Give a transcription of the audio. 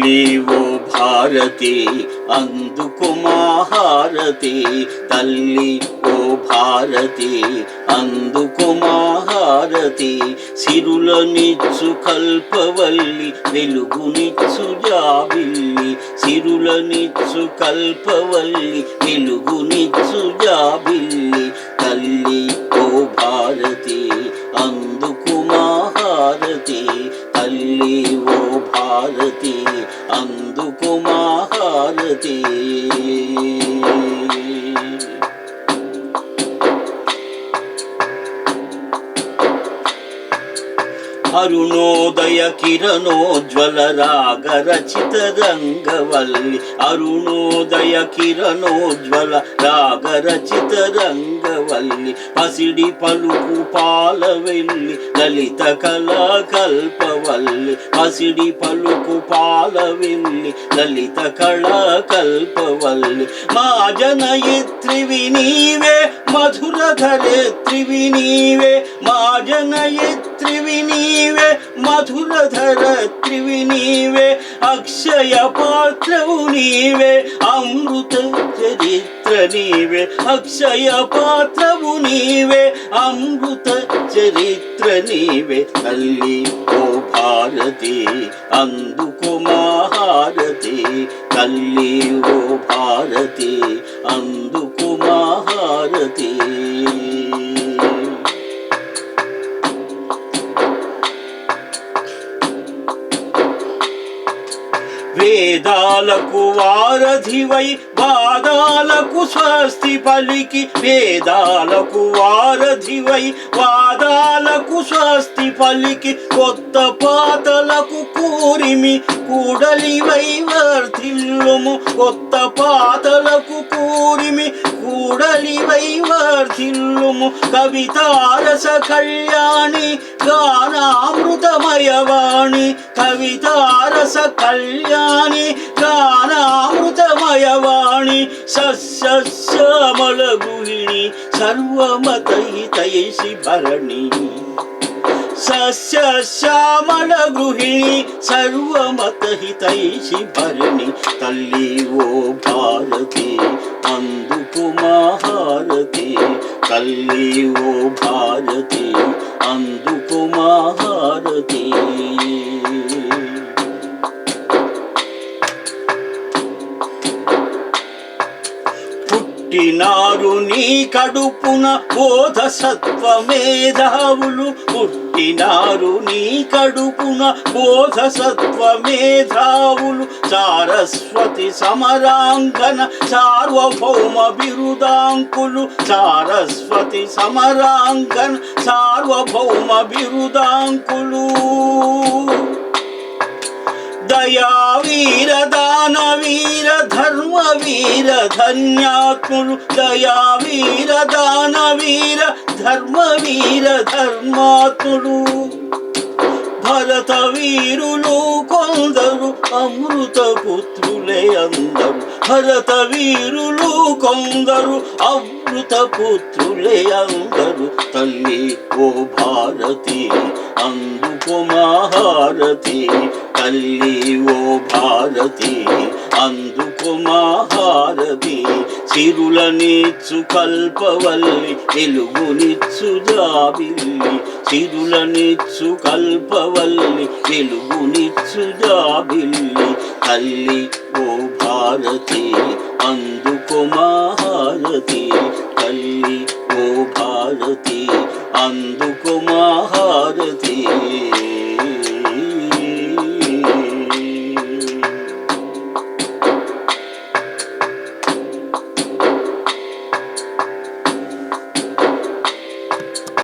తల్లి ఓ భారతి అందుకు మహారతి, తల్లి ఓ భారతి అందుకు మహారతి. సిరులనిచ్చు కల్పవల్లి వెలుగునిచ్చు జాబిల్లి, సిరులనిచ్చు కల్పవల్లి వెలుగునిచ్చు జాబిల్లి. తల్లి ఓ భారతి అందుకు మహారతి, తల్లి ఓ భారతి అందుకు మహారతి. అరుణోదయ కిరణోజ్వల రాగ రచిత రంగవల్లి, అరుణోదయ కిరణోజ్వల రాగ రచిత రంగవల్లి. పసిడి పలుకు పాలవెల్లి లలిత కళా కల్పవల్లి, పసిడి పలుకు పాలవెల్లి లలిత కళా కల్పవల్లి. మా జనయిత్రివి నీవే మధుర ధరిత్రివి నీవే, మా జనయిత్రివి నీవే మధుర ధరిత్రివి నీవే. అక్షయ పాత్రవు నీవే అమృత చరిత్ర నీవే, అక్షయ పాత్రవు నీవే అమృత చరిత్ర నీవే. తల్లి ఓ భారతి అందుకు మహారతి, తల్లి ఓ భారతి అందుకు మహారతి. వేదాలకు వారధివై వాదాలకు స్వస్తి పలికి, వేదాలకు వారధివై వాదాలకు స్వస్తి పలికి. కొత్త పాతలకు కూరిమి కూడలివై వర్ధిల్లుము, కొత్త పాతలకు కూరిమి కూడలివై వర్ధిల్లుము. కవితారస కళ్యాణి గానామృతమయవాణి, కవితారస కళ్యాణి గానామృతమయవాణి. సస్యశ్యామల గృహిణి సర్వమతహితైషి భరణి, సస్యశ్యామల గృహిణి సర్వమతహితైషి భరణి. తల్లి ఓ భారతి అందుకు మహారతి, తల్లి ఓ భారతి అందుకు మహారతి. పుట్టినారు నీ కడుపున బోధ సత్వ మేధావులు, పుట్టినారు నీ కడుపున బోధ సత్వ మేధావులు. సారస్వతి సమరాంగన సార్వభౌమ బిరుదాంకులు, సారస్వతి సమరాంగన సార్వభౌమ బిరుదాంకులు. దయావీర దానవీర ధర్మవీర ధన్యాత్ములు, దయావీర దానవీర ధర్మవీర ధర్మాత్ములు. భరత వీరులు కొందరు అమృత పుత్రులే అందరు, భరత వీరులు కొందరు అమృత పుత్రులే అందరు. తల్లి ఓ భారతి అందుకు మహారతి, తల్లి ఓ భారతి అందుకు మహారతి. సిరులనిచ్చు కల్పవల్లి వెలుగునిచ్చు జాబిల్లి, సిరులనిచ్చు కల్పవల్లి వెలుగునిచ్చు జాబిల్లి. తల్లి ఓ భారతి అందుకు మహారతి, తల్లి ఓ భారతి అందుకు మహారతి.